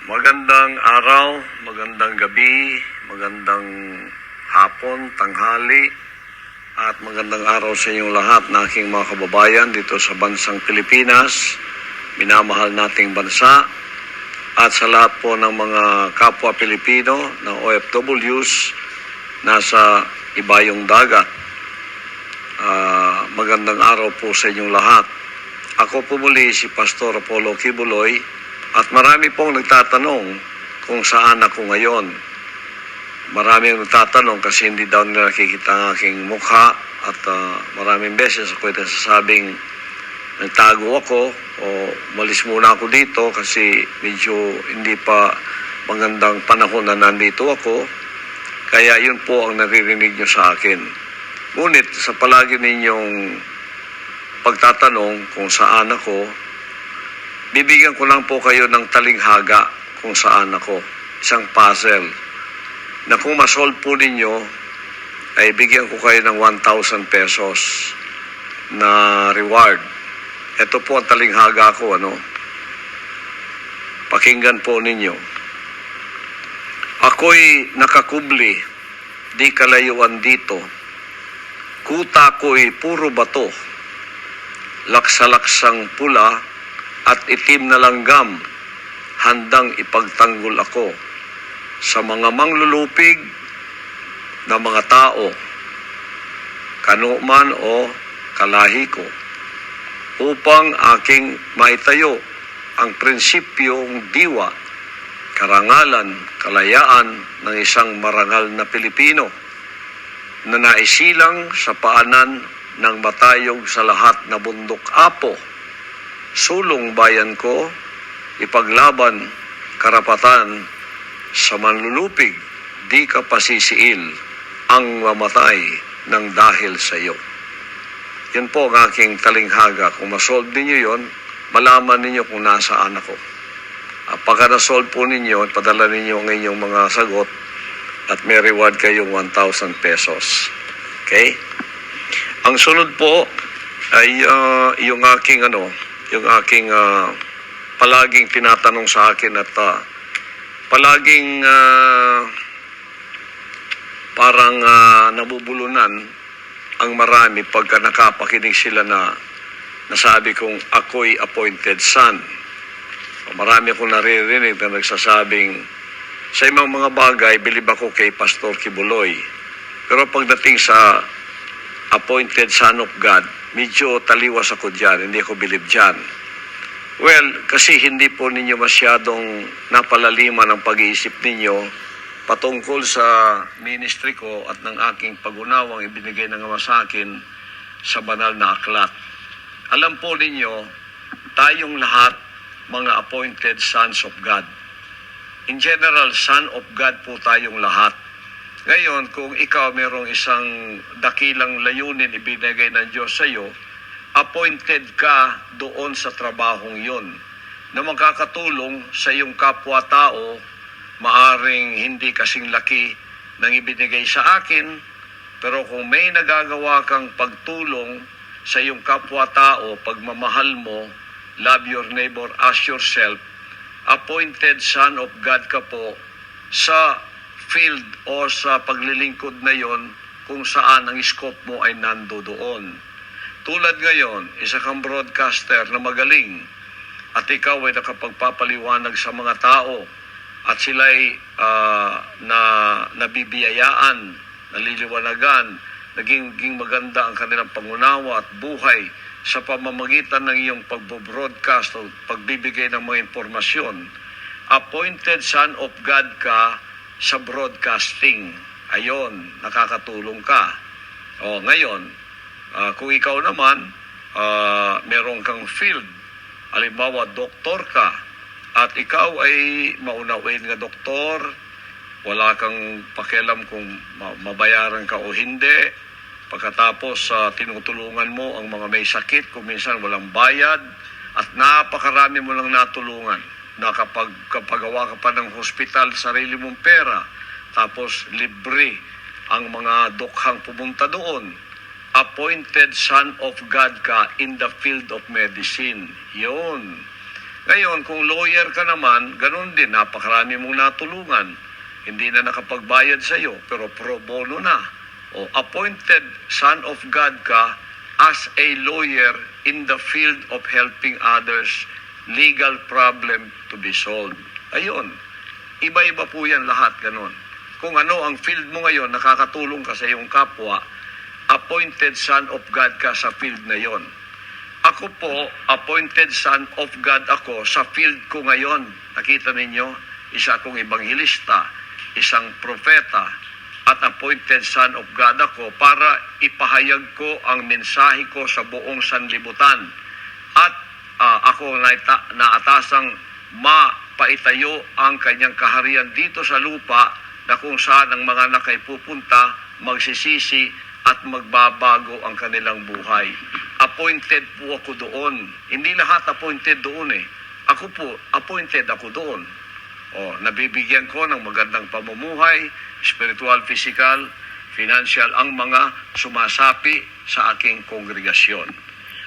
Magandang araw, magandang gabi, magandang hapon, tanghali, at magandang araw sa inyong lahat na aking mga kababayan dito sa bansang Pilipinas, minamahal nating bansa, at sa lahat po ng mga kapwa Pilipino ng OFWs nasa ibayong dagat. Magandang araw po sa inyong lahat. Ako po muli si Pastor Apollo Kibuloy. At marami pong nagtatanong kung saan ako ngayon. Marami ang nagtatanong kasi hindi daw nila nakikita ang aking mukha at maraming beses ako nasasabing nagtago ako o malis muna ako dito kasi medyo hindi pa magandang panahon na nandito ako. Kaya yun po ang naririnig nyo sa akin. Ngunit sa palagi ninyong pagtatanong kung saan ako, bibigyan ko lang po kayo ng talinghaga kung saan ako. Isang puzzle na kung masolve po ninyo, ay bigyan ko kayo ng 1,000 pesos na reward. Ito po ang talinghaga ko, Pakinggan po ninyo. Ako'y nakakubli, di kalayuan dito. Kuta ko'y puro bato. Laksa-laksang pula, at itim na langgam, handang ipagtanggol ako sa mga manglulupig na mga tao, kanuman o kalahi ko, upang aking maitayo ang prinsipyong diwa, karangalan, kalayaan ng isang marangal na Pilipino na naisilang sa paanan ng matayog sa lahat na bundok apo. Sulong bayan ko, ipaglaban karapatan sa manlulupig, di ka pasisiil ang mamatay ng dahil sa iyo. Yun po ang aking talinghaga. Kung masolve ninyo yun, malaman ninyo kung nasaan ako. Pagka nasolve po ninyo, padala ninyo ang inyong mga sagot at may reward kayong 1,000 pesos. Okay? Ang sunod po ay yung aking palaging tinatanong sa akin at palaging parang nabubulunan ang marami pagka nakapakinig sila na nasabi kong ako'y appointed son. Marami akong naririnig na nagsasabing sa ibang mga bagay, bilib ako kay Pastor Kibuloy. Pero pagdating sa appointed son of God, medyo taliwas ako dyan, hindi ako bilib dyan. Well, kasi hindi po ninyo masyadong napalaliman ang pag-iisip ninyo patungkol sa ministry ko at ng aking pag-unawang ibinigay ng Ama sa akin sa banal na aklat. Alam po ninyo, tayong lahat mga appointed sons of God. In general, son of God po tayong lahat. Ngayon, kung ikaw mayroong isang dakilang layunin ibinigay ng Diyos sa iyo, appointed ka doon sa trabahong yon na makakatulong sa iyong kapwa-tao, maaring hindi kasing laki ng ibinigay sa akin, pero kung may nagagawa kang pagtulong sa iyong kapwa-tao, pagmamahal mo, love your neighbor as yourself, appointed son of God ka po sa field o sa paglilingkod na yon kung saan ang scope mo ay nando doon. Tulad ngayon, isa kang broadcaster na magaling at ikaw ay nakapagpapaliwanag sa mga tao at sila'y nabibiyayaan, naliliwanagan, naging maganda ang kanilang pangunawa at buhay sa pamamagitan ng iyong pagbo-broadcast o pagbibigay ng mga impormasyon. Appointed son of God ka sa broadcasting. Ayon, nakakatulong ka. Ngayon, kung ikaw naman, meron kang field, halimbawa, doktor ka, at ikaw ay maunawin nga doktor, wala kang pakialam kung mabayaran ka o hindi, pagkatapos tinutulungan mo ang mga may sakit, kung minsan walang bayad, at napakarami mo lang natulungan, na kapag kapagawa ka pa ng hospital, sarili mong pera, tapos libre ang mga dokhang pumunta doon, appointed son of God ka in the field of medicine. Yun. Ngayon, kung lawyer ka naman, ganun din, napakarami mong natulungan. Hindi na nakapagbayad sa iyo, pero pro bono na. O appointed son of God ka as a lawyer in the field of helping others, legal problem to be solved. Ayun, iba-iba po yan lahat, ganun. Kung ano ang field mo ngayon, nakakatulong ka sa iyong kapwa, appointed son of God ka sa field na yon. Ako po, appointed son of God ako sa field ko ngayon. Nakita ninyo, isa akong ebanghilista, isang propeta, at appointed son of God ako para ipahayag ko ang mensahe ko sa buong sanlibutan. At ako naatasang mapaitayo ang kanyang kaharian dito sa lupa na kung saan ang mga anak ay pupunta, magsisisi, at magbabago ang kanilang buhay. Appointed po ako doon. Hindi lahat appointed doon eh. Ako po, appointed ako doon. Nabibigyan ko ng magandang pamumuhay, spiritual, physical, financial, ang mga sumasapi sa aking kongregasyon.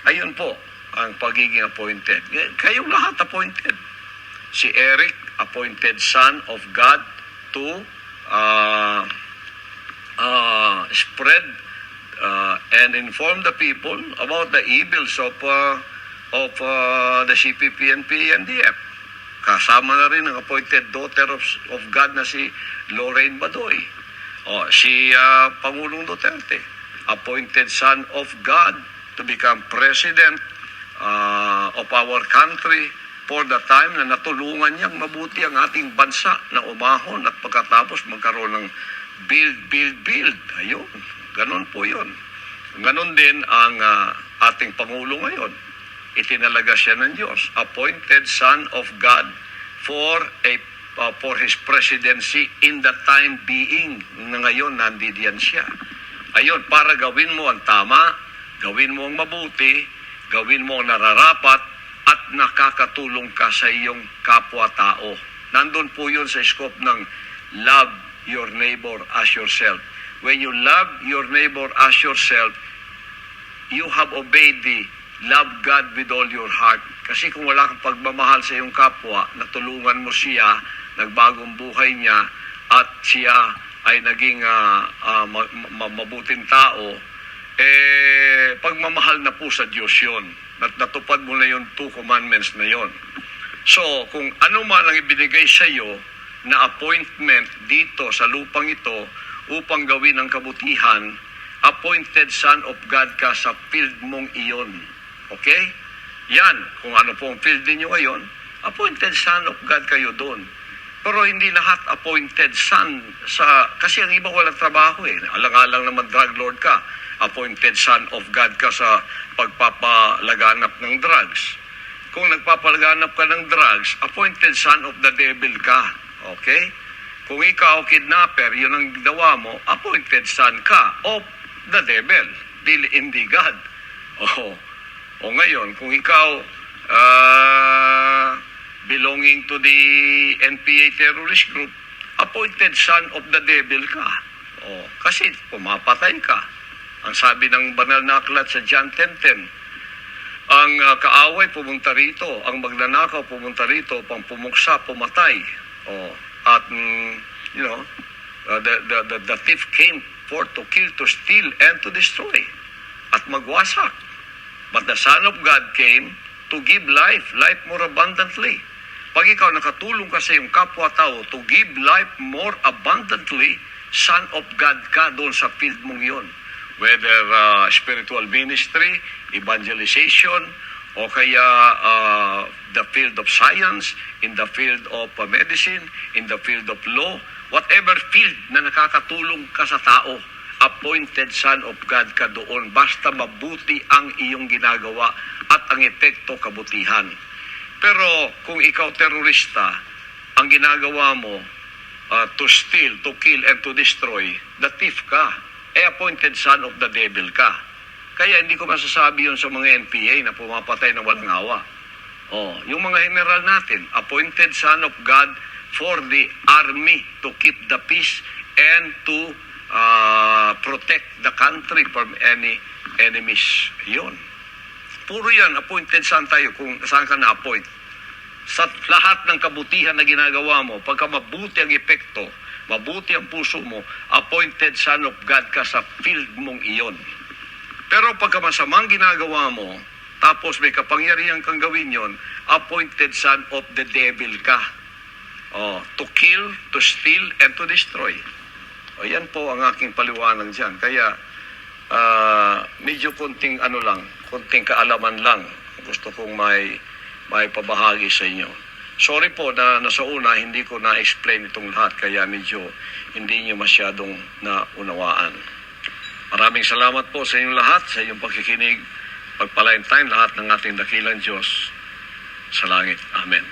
Ayun po ang pagiging appointed. Kayong lahat appointed. Si Eric, appointed son of God to spread and inform the people about the evils of the CPP and PNDF. Kasama na rin ang appointed daughter of God na si Lorraine Badoy. Si Pangulong Duterte, appointed son of God to become president of our country for the time na natulungan niyang mabuti ang ating bansa na umahon at pagkatapos magkaroon ng build. Ayun. Ganon po yun. Ganon din ang ating Pangulo ngayon. Itinalaga siya ng Diyos. Appointed son of God for his presidency in the time being. Na ngayon, nandiyan siya. Ayun, para gawin mo ang tama, gawin mo ang mabuti, gawin mo ang nararapat, at nakakatulong ka sa iyong kapwa-tao. Nandun po yun sa scope ng love your neighbor as yourself. When you love your neighbor as yourself, you have obeyed the love God with all your heart. Kasi kung wala kang pagmamahal sa iyong kapwa, natulungan mo siya, nagbagong buhay niya, at siya ay naging mabuting tao, pagmamahal na po sa Diyos yun. Natupad mo na yung 2 commandments na yon. So, kung ano man ang ibinigay sa iyo na appointment dito sa lupang ito, upang gawin ang kabutihan, appointed son of God ka sa field mong iyon. Okay? Yan, kung ano po ang field ninyo ngayon, appointed son of God kayo doon. Pero hindi lahat appointed son kasi ang iba walang trabaho eh. Alang-alang naman drug lord ka. Appointed son of God ka sa pagpapalaganap ng drugs. Kung nagpapalaganap ka ng drugs, appointed son of the devil ka. Okay? Kung ikaw kidnapper, yun ang ginawa mo, appointed son ka of the devil, hindi God. O ngayon, kung ikaw belonging to the NPA terrorist group, appointed son of the devil ka. Kasi pumapatay ka. Ang sabi ng banal na aklat sa John 10:10, ang kaaway pumunta rito, ang magnanakaw pumunta rito, pang pumuksa, pumatay. At, the thief came forth to kill, to steal, and to destroy. At magwasak. But the Son of God came to give life more abundantly. Pag ikaw nakatulong ka sa iyong kapwa-tao to give life more abundantly, Son of God ka doon sa field mong yun. Whether spiritual ministry, evangelization, o kaya the field of science, in the field of medicine, in the field of law, whatever field na nakakatulong ka sa tao, appointed son of God ka doon, basta mabuti ang iyong ginagawa at ang epekto kabutihan. Pero kung ikaw terorista, ang ginagawa mo to steal, to kill, and to destroy, the thief ka, appointed son of the devil ka. Kaya hindi ko masasabi yun sa mga NPA na pumapatay ng walang awa. Yung mga general natin, appointed son of God for the army to keep the peace and to protect the country from any enemies. Yun. Puro yan, appointed son tayo kung saan ka na-appoint. sa lahat ng kabutihan na ginagawa mo, pagka mabuti ang epekto, mabuti ang puso mo, appointed son of God ka sa field mong iyon. Pero pagka masamang ginagawa mo, tapos may kapangyarihan kang gawin yon, appointed son of the devil ka. To kill, to steal, and to destroy. Yan po ang aking paliwanag dyan. Kaya, medyo konting kaalaman lang. Gusto kong may pabahagi sa inyo. Sorry po na nasa una, hindi ko na-explain itong lahat, kaya medyo hindi nyo masyadong naunawaan. Maraming salamat po sa inyong lahat, sa inyong pagkikinig. Pagpalain tayo lahat ng ating dakilang Diyos sa langit. Amen.